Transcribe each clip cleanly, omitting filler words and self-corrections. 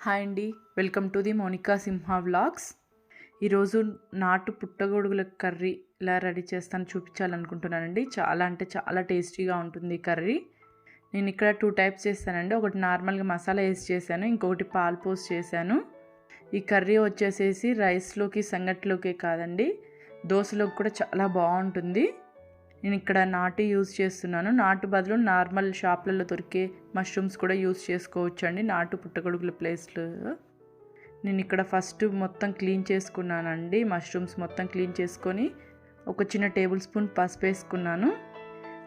Hi అండి, welcome to the మోనికాసింహ vlogs. ఈరోజు నాటు పుట్టగొడుగుల కర్రీ ఎలా రెడీ చేస్తాను చూపించాలనుకుంటున్నానండి. చాలా అంటే చాలా టేస్టీగా ఉంటుంది ఈ కర్రీ. నేను ఇక్కడ 2 టైప్స్ చేస్తానండి. ఒకటి నార్మల్గా మసాలా వేసి చేశాను, ఇంకొకటి పాలు పోసి చేశాను. ఈ కర్రీ వచ్చేసేసి రైస్లోకి సంగట్లోకే కాదండి, దోశలోకి కూడా చాలా బాగుంటుంది. నేను ఇక్కడ నాటు యూజ్ చేస్తున్నాను. నాటు బదులు నార్మల్ షాప్లలో దొరికే మష్రూమ్స్ కూడా యూజ్ చేసుకోవచ్చు అండి నాటు పుట్టగొడుగుల ప్లేస్లో. నేను ఇక్కడ ఫస్ట్ మొత్తం క్లీన్ చేసుకున్నానండి. మష్రూమ్స్ మొత్తం క్లీన్ చేసుకొని ఒక చిన్న టేబుల్ స్పూన్ పసుపు వేసుకున్నాను.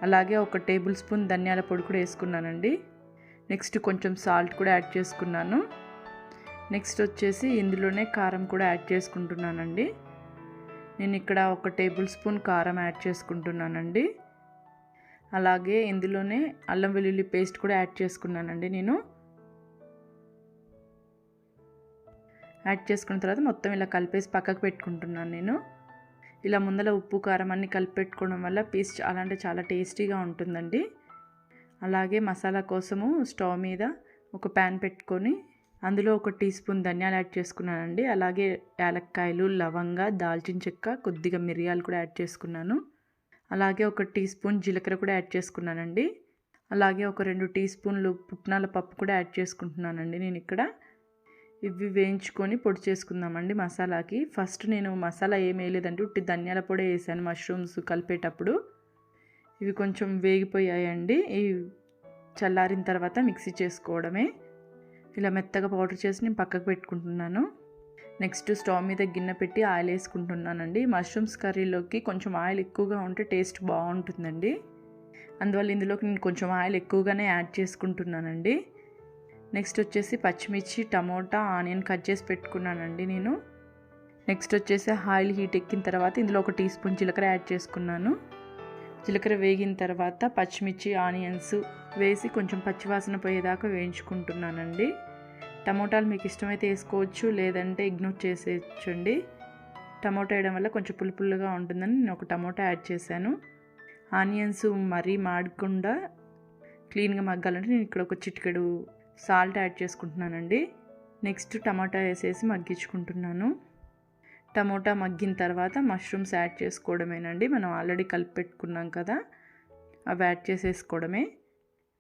అలాగే ఒక టేబుల్ స్పూన్ ధనియాల పొడి కూడా వేసుకున్నానండి. నెక్స్ట్ కొంచెం సాల్ట్ కూడా యాడ్ చేసుకున్నాను. నెక్స్ట్ వచ్చేసి ఇందులోనే కారం కూడా యాడ్ చేసుకుంటున్నానండి. నేను ఇక్కడ ఒక టేబుల్ స్పూన్ కారం యాడ్ చేసుకుంటున్నానండి. అలాగే ఇందులోనే అల్లం వెల్లుల్లి పేస్ట్ కూడా యాడ్ చేసుకున్నానండి. నేను యాడ్ చేసుకున్న తర్వాత మొత్తం ఇలా కలిపేసి పక్కకు పెట్టుకుంటున్నాను. నేను ఇలా ముందర ఉప్పు కారం అన్నీ కలిపి పెట్టుకోవడం వల్ల పీస్ చాలా అంటే చాలా టేస్టీగా ఉంటుందండి. అలాగే మసాలా కోసము స్టవ్ మీద ఒక ప్యాన్ పెట్టుకొని అందులో ఒక టీ స్పూన్ ధనియాలు యాడ్ చేసుకున్నానండి. అలాగే యాలక్కాయలు, లవంగ, దాల్చిన చెక్క, కొద్దిగా మిరియాలు కూడా యాడ్ చేసుకున్నాను. అలాగే ఒక టీ స్పూన్ జీలకర్ర కూడా యాడ్ చేసుకున్నానండి. అలాగే ఒక 2 టీ స్పూన్లు పుట్నాల పప్పు కూడా యాడ్ చేసుకుంటున్నానండి. నేను ఇక్కడ ఇవి వేయించుకొని పొడి చేసుకుందామండి మసాలాకి. ఫస్ట్ నేను మసాలా ఏం వేయలేదండి, ఉట్టి ధనియాల పొడి వేసాను మష్రూమ్స్ కలిపేటప్పుడు. ఇవి కొంచెం వేగిపోయాయండి. ఇవి చల్లారిన తర్వాత మిక్సీ చేసుకోవడమే. ఇలా మెత్తగా పౌడర్ చేసి నేను పక్కకు పెట్టుకుంటున్నాను. నెక్స్ట్ స్టవ్ మీద గిన్నె పెట్టి ఆయిల్ వేసుకుంటున్నానండి. మష్రూమ్స్ కర్రీలోకి కొంచెం ఆయిల్ ఎక్కువగా ఉంటే టేస్ట్ బాగుంటుందండి. అందువల్ల ఇందులోకి నేను కొంచెం ఆయిల్ ఎక్కువగానే యాడ్ చేసుకుంటున్నానండి. నెక్స్ట్ వచ్చేసి పచ్చిమిర్చి, టమోటా, ఆనియన్ కట్ చేసి పెట్టుకున్నానండి నేను. నెక్స్ట్ వచ్చేసి ఆయిల్ హీట్ ఎక్కిన తర్వాత ఇందులో ఒక టీ స్పూన్ జీలకర్ర యాడ్ చేసుకున్నాను. జీలకర్ర వేగిన తర్వాత పచ్చిమిర్చి, ఆనియన్స్ వేసి కొంచెం పచ్చివాసన పోయేదాకా వేయించుకుంటున్నానండి. టమోటాలు మీకు ఇష్టమైతే వేసుకోవచ్చు, లేదంటే ఇగ్నోర్ చేసేయచ్చండి. టమోటా వేయడం వల్ల కొంచెం పులుపులుగా ఉంటుందని నేను ఒక టమోటా యాడ్ చేశాను. ఆనియన్స్ మరీ మాడకుండా క్లీన్గా మగ్గాలంటే నేను ఇక్కడ ఒక చిటికెడు సాల్ట్ యాడ్ చేసుకుంటున్నానండి. నెక్స్ట్ టమాటా వేసేసి మగ్గించుకుంటున్నాను. టమోటా మగ్గిన తర్వాత మష్రూమ్స్ యాడ్ చేసుకోవడమేనండి. మనం ఆల్రెడీ కలిపి పెట్టుకున్నాం కదా, అవి యాడ్ చేసేసుకోవడమే.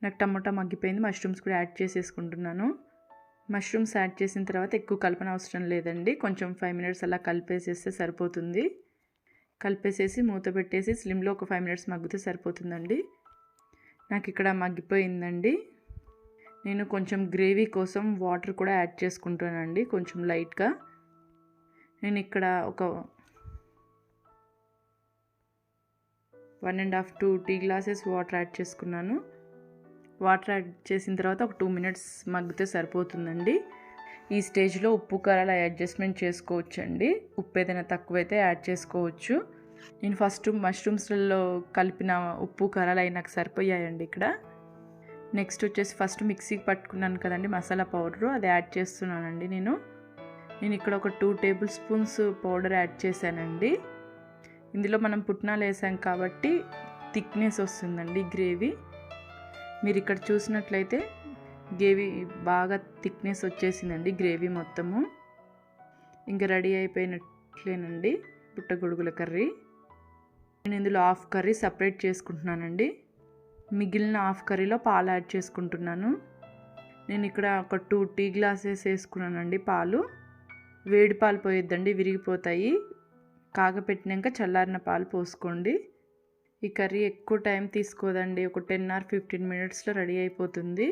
నాకు టమోటా మగ్గిపోయింది, మష్రూమ్స్ కూడా యాడ్ చేసేసుకుంటున్నాను. మష్రూమ్స్ యాడ్ చేసిన తర్వాత ఎక్కువ కలపన అవసరం లేదండి. కొంచెం 5 మినిట్స్ అలా కలిపేసేస్తే సరిపోతుంది. కలిపేసేసి మూత పెట్టేసి స్లిమ్లో ఒక 5 మినిట్స్ మగ్గితే సరిపోతుందండి. నాకు ఇక్కడ మగ్గిపోయిందండి. నేను కొంచెం గ్రేవీ కోసం వాటర్ కూడా యాడ్ చేసుకుంటానండి, కొంచెం లైట్గా. నేను ఇక్కడ ఒక 1.5 to 2 tea glasses water add చేసుకున్నాను. వాటర్ యాడ్ చేసిన తర్వాత ఒక 2 మినిట్స్ మగ్గితే సరిపోతుందండి. ఈ స్టేజ్లో ఉప్పు కారాలు అడ్జస్ట్మెంట్ చేసుకోవచ్చండి. ఉప్పు ఏదైనా తక్కువైతే యాడ్ చేసుకోవచ్చు. నేను ఫస్ట్ మష్రూమ్స్లలో కలిపిన ఉప్పు కారాలు అవి నాకు సరిపోయాయండి ఇక్కడ. నెక్స్ట్ వచ్చేసి ఫస్ట్ మిక్సీకి పట్టుకున్నాను కదండి మసాలా పౌడరు, అది యాడ్ చేస్తున్నానండి. నేను ఇక్కడ ఒక 2 టేబుల్ స్పూన్స్ పౌడర్ యాడ్ చేశానండి. ఇందులో మనం పుట్నాలు వేసాం కాబట్టి థిక్నెస్ వస్తుందండి గ్రేవీ. మీరు ఇక్కడ చూసినట్లయితే గ్రేవీ బాగా థిక్నెస్ వచ్చేసిందండి గ్రేవీ మొత్తము. ఇంకా రెడీ అయిపోయినట్లేనండి పుట్టగొడుగుల కర్రీ. నేను ఇందులో హాఫ్ కర్రీ సపరేట్ చేసుకుంటున్నానండి. మిగిలిన హాఫ్ కర్రీలో పాలు యాడ్ చేసుకుంటున్నాను. నేను ఇక్కడ ఒక 2 టీ గ్లాసెస్ వేసుకున్నానండి పాలు. వేడి పాలు పోయొద్దండి, విరిగిపోతాయి. కాగపెట్టినాక చల్లారిన పాలు పోసుకోండి. ఈ కర్రీ ఎక్కువ టైం తీసుకోదండి, ఒక 10 or 15 మినిట్స్లో రెడీ అయిపోతుంది.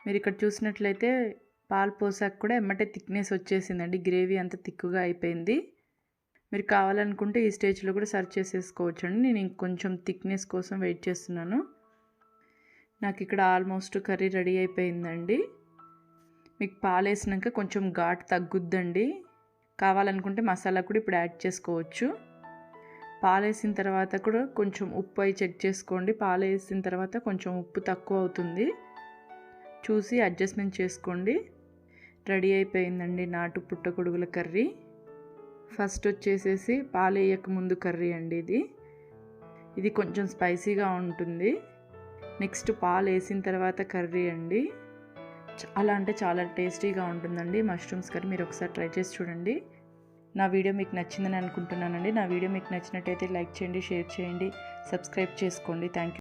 మీరు ఇక్కడ చూసినట్లయితే పాలు పోసాక కూడా ఎమ్మటే థిక్నెస్ వచ్చేసిందండి, గ్రేవీ అంతా థిక్గా అయిపోయింది. మీరు కావాలనుకుంటే ఈ స్టేజ్లో కూడా సర్వ్ చేసేసుకోవచ్చండి. నేను ఇంకొంచెం థిక్నెస్ కోసం వెయిట్ చేస్తున్నాను. నాకు ఇక్కడ ఆల్మోస్ట్ కర్రీ రెడీ అయిపోయిందండి. మీకు పాలు వేసినాక కొంచెం ఘాటు తగ్గుద్దండి. కావాలనుకుంటే మసాలా కూడా ఇప్పుడు యాడ్ చేసుకోవచ్చు. పాలు వేసిన తర్వాత కూడా కొంచెం ఉప్పు అయి చెక్ చేసుకోండి. పాలు వేసిన తర్వాత కొంచెం ఉప్పు తక్కువ అవుతుంది, చూసి అడ్జస్ట్మెంట్ చేసుకోండి. రెడీ అయిపోయిందండి నాటు పుట్టగొడుగుల కర్రీ. ఫస్ట్ వచ్చేసేసి పాలు వేయక ముందు కర్రీ అండి ఇది కొంచెం స్పైసీగా ఉంటుంది. నెక్స్ట్ పాలు వేసిన తర్వాత కర్రీ అండి. చాలా అంటే చాలా టేస్టీగా ఉంటుందండి మష్రూమ్స్ కర్రీ. మీరు ఒకసారి ట్రై చేసి చూడండి. నా వీడియో మీకు నచ్చిందని అనుకుంటున్నానండి. నా వీడియో మీకు నచ్చినట్టయితే లైక్ చేయండి, షేర్ చేయండి, సబ్స్క్రైబ్ చేసుకోండి. Thank you.